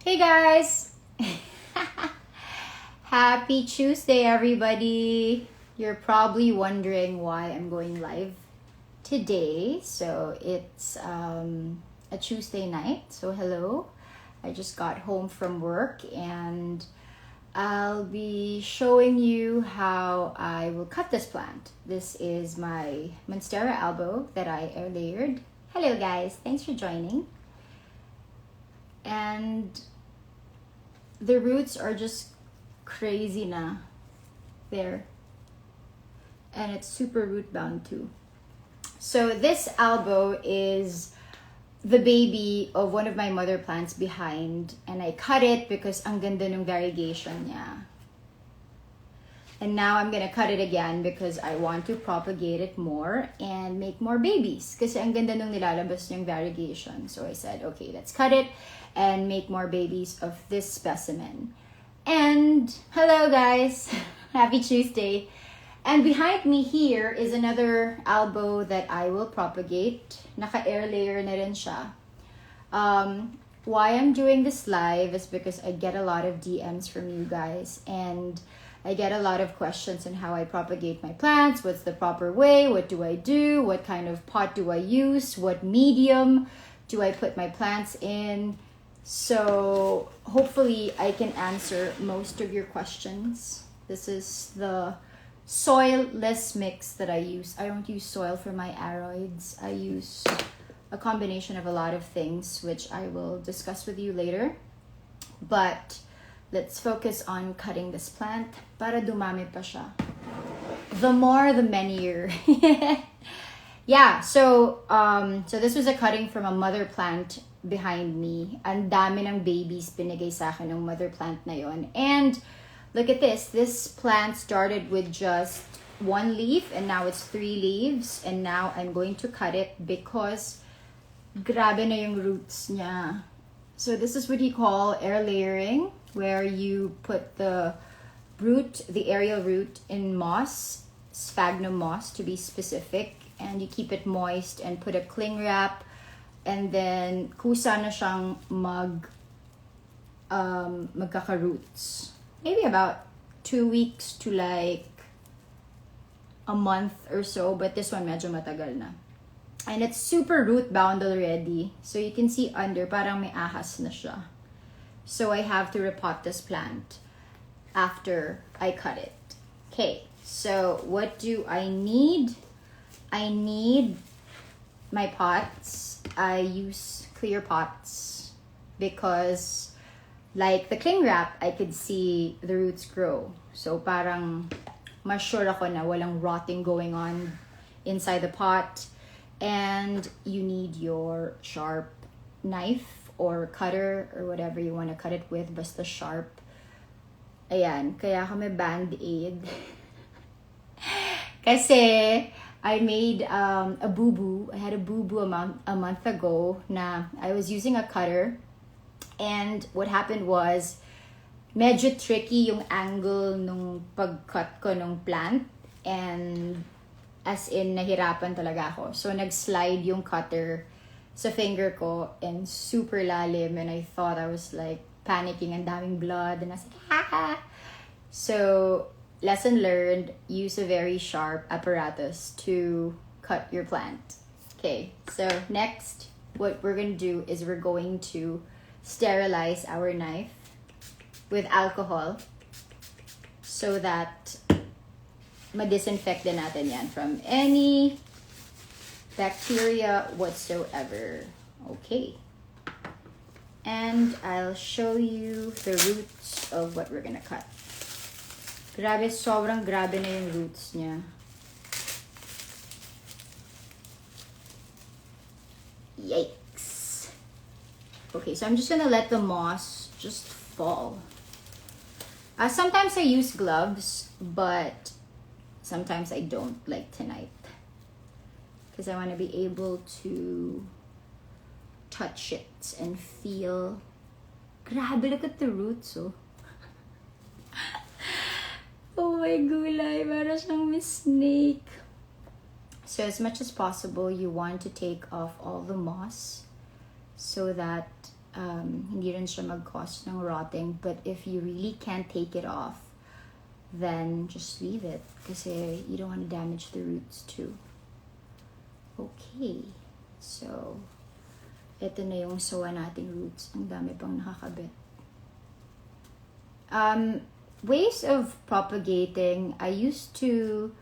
Hey guys! Happy Tuesday, everybody! You're probably wondering why I'm going live today. So it's a Tuesday night. So hello. I just got home from work and I'll be showing you how I will cut this plant. This is my Monstera Albo that I air layered. Hello guys, thanks for joining. And the roots are just crazy na there, and it's super root bound too. So this Albo is the baby of one of my mother plants behind, and I cut it because ang ganda ng variegation niya. And now I'm gonna cut it again because I want to propagate it more and make more babies. Kasi ang ganda nung nilalabas niyang variegation. So I said, okay, let's cut it and make more babies of this specimen. And hello guys, happy Tuesday. And behind me here is another Albo that I will propagate. Naka-air layer na rin siya. Why I'm doing this live is because I get a lot of DMs from you guys, and I get a lot of questions on how I propagate my plants, what's the proper way, what do I do, what kind of pot do I use, what medium do I put my plants in. So hopefully I can answer most of your questions. This is the soil-less mix that I use. I don't use soil for my aroids. I use a combination of a lot of things, which I will discuss with you later. But let's focus on cutting this plant para dumami pa siya. The more, the merrier. Yeah, so this was a cutting from a mother plant behind me. Ang dami ng babies binigay sa akin ng mother plant na yon. And look at this. This plant started with just one leaf and now it's 3 leaves. And now I'm going to cut it because grabe na yung roots niya. So this is what you call air layering, where you put the root, the aerial root, in moss, sphagnum moss to be specific, and you keep it moist and put a cling wrap, and then kusa na siyang magkaka-roots. Maybe about 2 weeks to like a month or so, but this one medyo matagal na. And it's super root bound already. So you can see under, parang may ahas na siya. So I have to repot this plant after I cut it. Okay, so what do I need? I need my pots. I use clear pots because like the cling wrap, I could see the roots grow. So parang mas sure ako na walang rotting going on inside the pot. And you need your sharp knife or cutter or whatever you want to cut it with, basta sharp. Ayan, kaya kami band-aid. Kasi I made a boo-boo. I had a boo-boo a month ago na I was using a cutter. And what happened was, medyo tricky yung angle nung pag-cut ko nung plant. And as in, nahirapan talaga ako. So, nag-slide yung cutter sa finger ko and super lalim. And I thought I was like panicking, and daming blood. And I was like, ha. So, lesson learned, use a very sharp apparatus to cut your plant. Okay, so next, what we're going to do is we're going to sterilize our knife with alcohol so that ma-disinfect din natin yan from any bacteria whatsoever. Okay. And I'll show you the roots of what we're gonna cut. Grabe, sobrang grabe na yung roots niya. Yikes. Okay, so I'm just gonna let the moss just fall. Sometimes I use gloves, but sometimes I don't, like tonight, because I want to be able to touch it and feel. Grabe, look at the roots, oh. Oh my gulay, para siyang snake. So as much as possible, you want to take off all the moss so that Hindi rin siya mag-cause ng rotting. But if you really can't take it off, then just leave it. Kasi you don't want to damage the roots too. Okay. So, ito na yung sawa nating roots. Ang dami pang nakakabit. Ways of propagating. I used to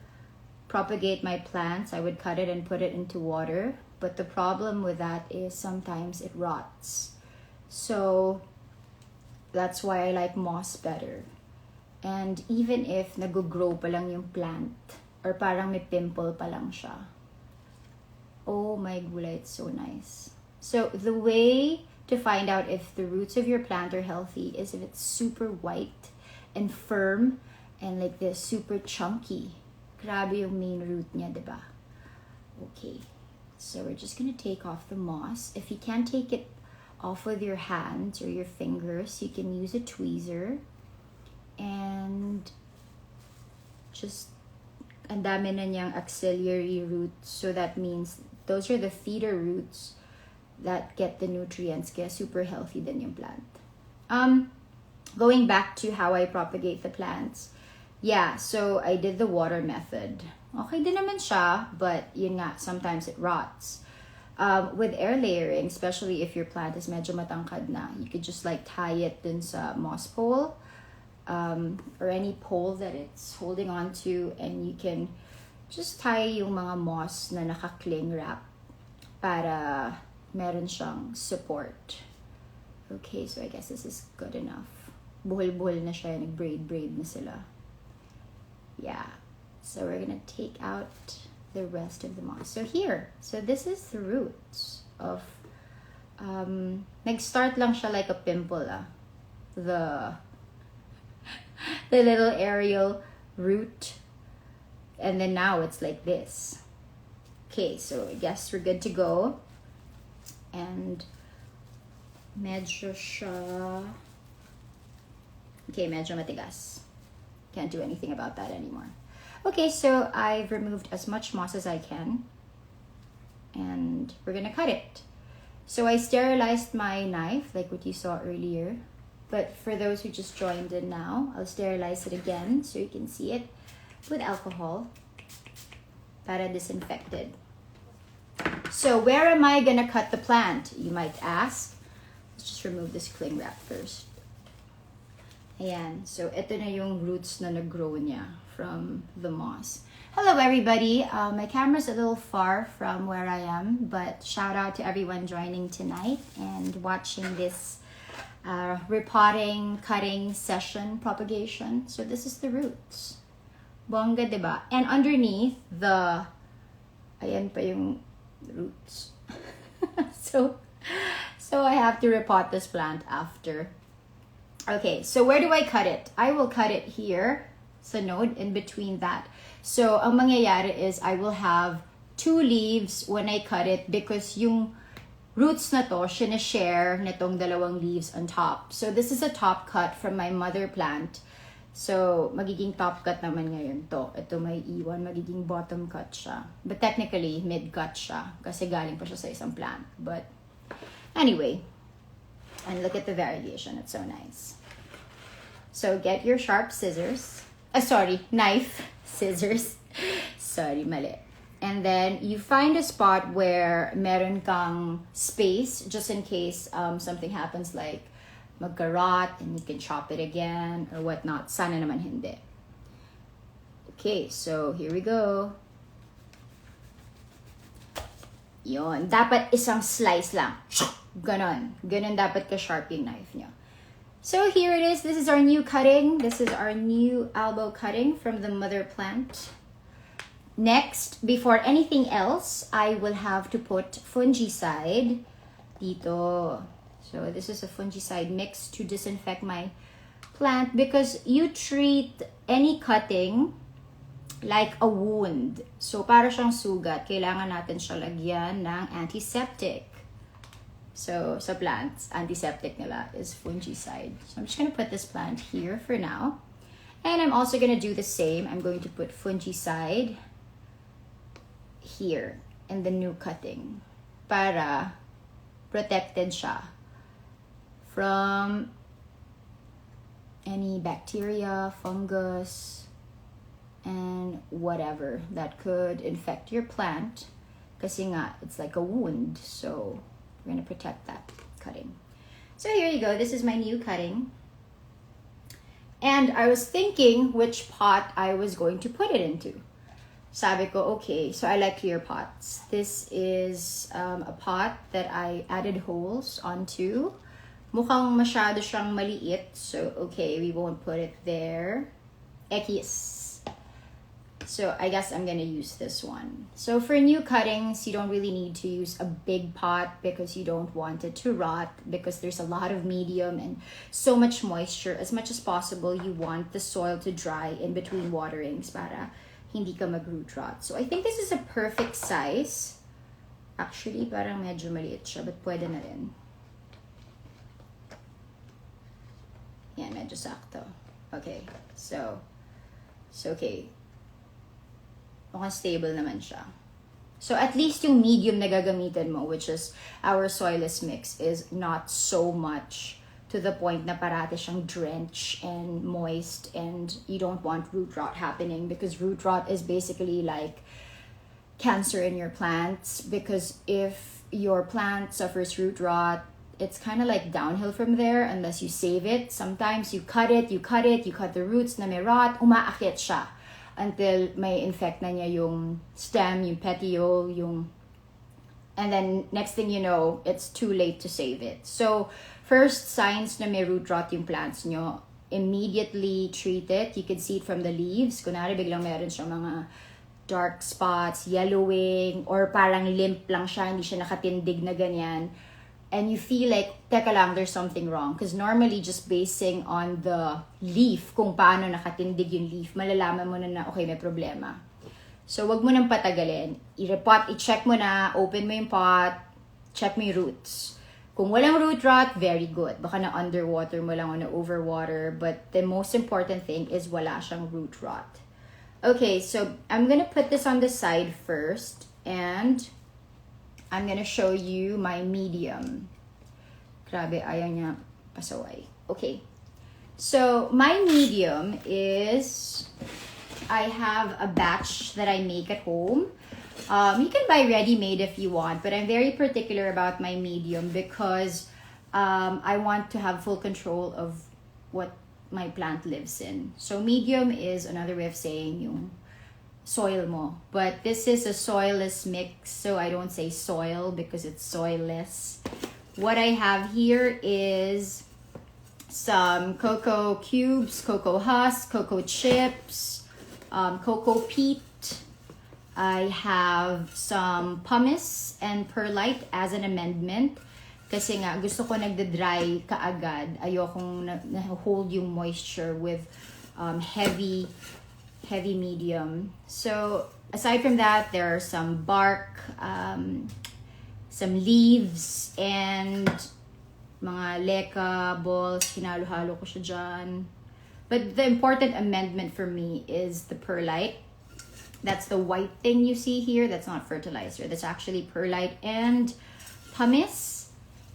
propagate my plants. I would cut it and put it into water. But the problem with that is sometimes it rots. So that's why I like moss better. And even if nag-grow pa lang yung plant, or parang may pimple pa lang siya, oh my gulay, it's so nice. So the way to find out if the roots of your plant are healthy is if it's super white and firm and like this, super chunky. Grabe yung main root niya, diba? Okay. So we're just gonna take off the moss. If you can't take it off with your hands or your fingers, you can use a tweezer. And just, ang dami na niyang axillary roots. So that means those are the feeder roots that get the nutrients. Kaya super healthy din yung plant. Going back to how I propagate the plants. Yeah, so I did the water method. Okay din naman siya, but yun nga, sometimes it rots. With air layering, especially if your plant is medyo matangkad na, you could just like tie it dun sa moss pole, or any pole that it's holding on to, and you can just tie yung mga moss na naka-cling wrap para meron siyang support. Okay, so I guess this is good enough. Buhol-buhol na siya, nag-braid na sila. Yeah, so we're gonna take out the rest of the moss. So here, so this is the roots of, nag-start lang siya like a pimple, the little aerial root, and then now it's like this. Okay, so I guess we're good to go. And medyo siya, okay, medyo matigas. Can't do anything about that anymore. Okay, so I've removed as much moss as I can, and we're gonna cut it. So I sterilized my knife like what you saw earlier, but for those who just joined in now, I'll sterilize it again so you can see it with alcohol para disinfected. So where am I gonna cut the plant, you might ask? Let's just remove this cling wrap first. Ayan, so ito na yung roots na nag-grow niya from the moss. Hello everybody, my camera's a little far from where I am, but shout out to everyone joining tonight and watching this repotting, cutting session propagation. So this is the roots. Bongga, diba? And underneath the, ayan pa yung roots. so I have to repot this plant after. Okay, so where do I cut it? I will cut it here, sa node, in between that. So, ang mangyayari is I will have 2 leaves when I cut it because yung roots na to, sinashare nitong 2 leaves on top. So, this is a top cut from my mother plant. So, magiging top cut naman ngayon to. Ito may iwan, magiging bottom cut siya. But technically, mid cut siya kasi galing pa siya sa isang plant. But anyway, and look at the variation, it's so nice. So get your sharp scissors. Knife, scissors. Sorry, mali. And then you find a spot where meron kang space just in case something happens like magkarot and you can chop it again or whatnot. Sana naman hindi. Okay, so here we go. Yon. Dapat isang slice lang. Ganon. Ganon dapat ka-sharp yung knife nyo. So here it is. This is our new cutting. This is our new Albo cutting from the mother plant. Next, before anything else, I will have to put fungicide dito. So this is a fungicide mix to disinfect my plant because you treat any cutting like a wound. So para siyang sugat, kailangan natin siya lagyan ng antiseptic. So sa plants, antiseptic nila is fungicide. So I'm just going to put this plant here for now. And I'm also going to do the same. I'm going to put fungicide here in the new cutting para protected siya from any bacteria, fungus, and whatever that could infect your plant. Kasi nga, it's like a wound, so we're gonna protect that cutting. So here you go, this is my new cutting. And I was thinking which pot I was going to put it into. Sabi ko, okay, so I like clear pots. This is a pot that I added holes onto. Mukhang masyado siyang maliit, so okay, we won't put it there. Ekis. So I guess I'm gonna use this one. So for new cuttings, you don't really need to use a big pot because you don't want it to rot, because there's a lot of medium and so much moisture. As much as possible, you want the soil to dry in between waterings para hindi ka mag-root rot. So I think this is a perfect size. Actually, parang medyo maliit siya, but pwede na rin. Yan, medyo sakto. Okay, so okay. Mukhang stable naman siya. So at least yung medium na gagamitin mo, which is our soilless mix, is not so much to the point na parati siyang drenched and moist, and you don't want root rot happening, because root rot is basically like cancer in your plants. Because if your plant suffers root rot, it's kind of like downhill from there unless you save it. Sometimes you cut the roots na may rot, umaakit siya until may infect na niya yung stem, yung petiole, and then next thing you know, it's too late to save it. So first signs na may root rot yung plants nyo, immediately treat it. You can see it from the leaves. Kunwari biglang meron siyang mga dark spots, yellowing, or parang limp lang siya, hindi siya nakatindig na ganyan. And you feel like, teka lang, there's something wrong. Because normally, just basing on the leaf, kung paano nakatindig yung leaf, malalaman mo na okay, may problema. So, wag mo nang patagalin. I-check mo na, open mo yung pot, check mo yung roots. Kung walang root rot, very good. Baka na underwater mo lang o na overwater. But the most important thing is wala siyang root rot. Okay, so I'm gonna put this on the side first. And I'm gonna show you my medium. Grabe, ayaw niya pasaway. Okay. So, my medium is, I have a batch that I make at home. You can buy ready-made if you want, but I'm very particular about my medium because I want to have full control of what my plant lives in. So, medium is another way of saying yung soil mo. But this is a soilless mix, so I don't say soil because it's soilless. What I have here is some cocoa cubes, cocoa husk, cocoa chips, cocoa peat. I have some pumice and perlite as an amendment. Kasi nga, gusto ko nagda-dry kaagad. Ayokong na-hold yung moisture with heavy medium. So aside from that, there are some bark, some leaves, and mga LYKA balls. Hinalo-halo ko siya dyan. But the important amendment for me is the perlite. That's the white thing you see here. That's not fertilizer. That's actually perlite and pumice.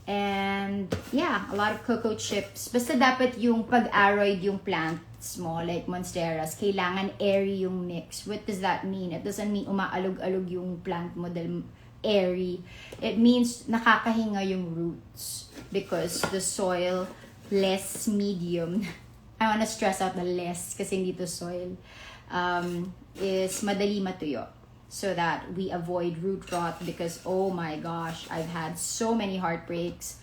And yeah, a lot of cocoa chips. Basta dapat yung pag-aroid yung plants mo, like monsteras, kailangan airy yung mix. What does that mean? It doesn't mean umaalog-alog yung plant mo dahil airy. It means nakakahinga yung roots because the soil less medium. I want to stress out the less kasi hindi to soil. Is madali matuyo so that we avoid root rot, because oh my gosh, I've had so many heartbreaks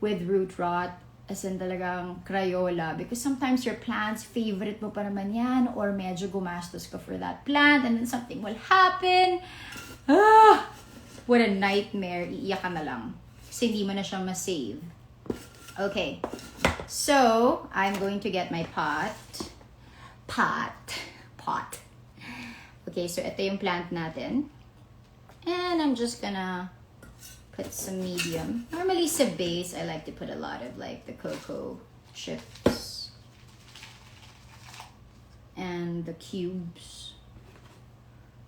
with root rot, as in talagang Crayola, because sometimes your plants, favorite mo pa naman yan, or medyo gumastos ka for that plant and then something will happen. What a nightmare. Iiyak ka na lang kasi hindi mo na siya ma-save. Okay, so I'm going to get my pot. Okay, so ito yung plant natin. And I'm just gonna put some medium. Normally sa base, I like to put a lot of like the cocoa chips and the cubes.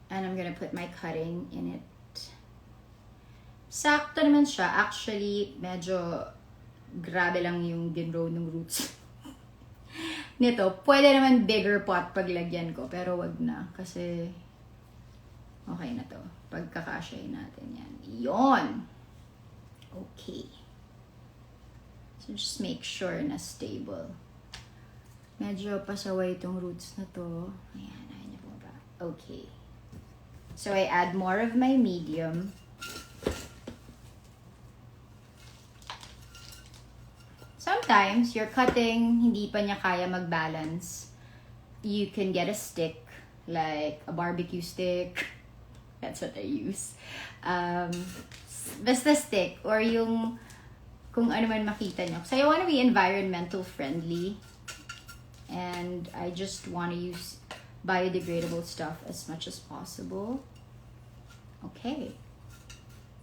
And I'm gonna put my cutting in it. Sakto naman siya. Actually, medyo grabe lang yung ginrow ng roots. Nito, pwede naman bigger pot paglagyan ko, pero wag na kasi okay na to. Pagkakasyahin natin yan. Iyon! Okay. So just make sure na stable. Medyo pasaway itong roots na to. Ayan, ayun po ba? Okay. So I add more of my medium. Sometimes, you're cutting, hindi pa niya kaya mag-balance. You can get a stick, like a barbecue stick. That's what I use. Basta stick, or yung kung ano man makita nyo. So I want to be environmental friendly. And I just want to use biodegradable stuff as much as possible. Okay.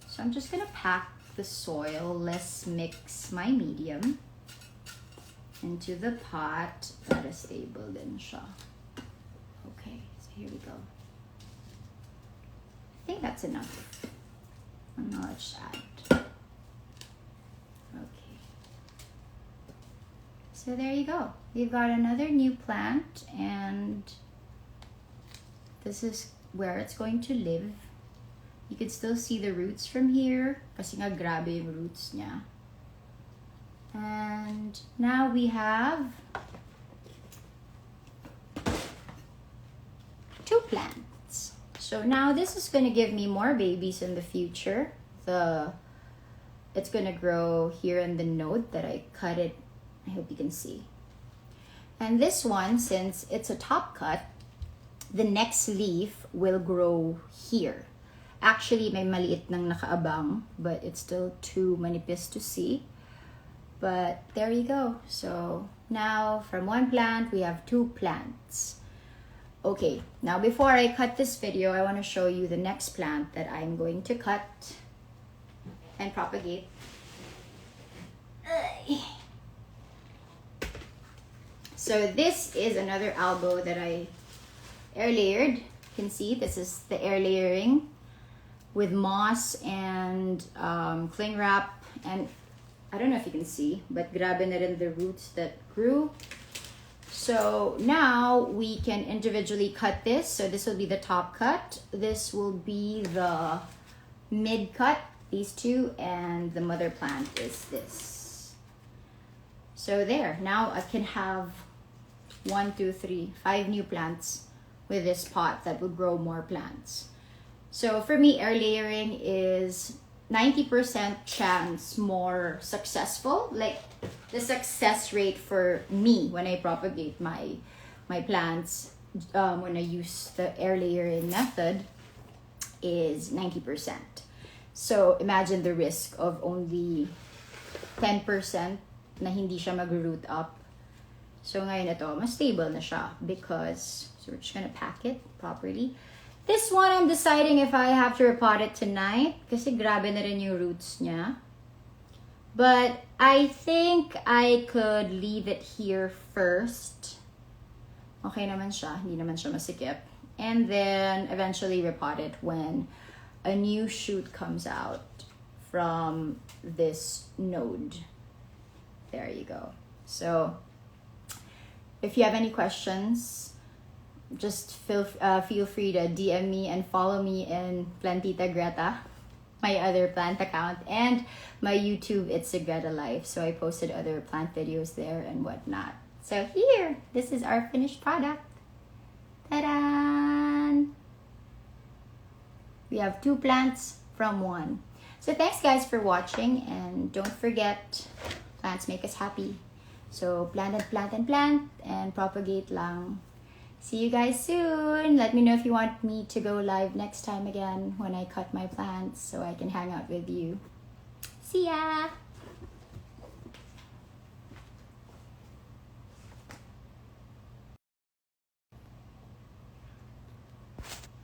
So I'm just gonna pack the soil. Let's mix my medium into the pot para stable din siya. Okay, so here we go. I think that's enough. And now let's add. Okay. So there you go. We've got another new plant, and this is where it's going to live. You can still see the roots from here kasi nga grabe yung roots niya. And now we have 2 plants. So now this is going to give me more babies in the future. It's going to grow here in the node that I cut it. I hope you can see. And this one, since it's a top cut, the next leaf will grow here. Actually, may maliit nang nakaabang, but it's still too manipis to see. But there you go. So now from one plant, we have 2 plants. Okay, now before I cut this video, I want to show you the next plant that I'm going to cut and propagate. So this is another Albo that I air layered. You can see this is the air layering with moss and cling wrap, and I don't know if you can see, but grabe na rin the roots that grew. So now we can individually cut this. So this will be the top cut. This will be the mid cut, these 2, and the mother plant is this. So there, now I can have 1, 2, 3, 5 new plants with this pot that will grow more plants. So for me, air layering is 90% chance more successful. Like the success rate for me when I propagate my plants when I use the air layering method is 90%. So imagine the risk of only 10% na hindi siya mag-root up. So ngayon ito, mas stable na siya because, so we're just gonna pack it properly. This one, I'm deciding if I have to repot it tonight kasi grabe na rin yung roots niya. But I think I could leave it here first. Okay naman siya, hindi naman siya masikip. And then eventually repot it when a new shoot comes out from this node. There you go. So if you have any questions, just feel free to DM me and follow me in Plantita Greta, my other plant account, and my YouTube, It's a Greta Life. So I posted other plant videos there and whatnot. So here, this is our finished product. Ta-da! We have 2 plants from 1. So thanks guys for watching, and don't forget, plants make us happy. So plant and plant and plant and propagate lang. See you guys soon. Let me know if you want me to go live next time again when I cut my plants so I can hang out with you. See ya!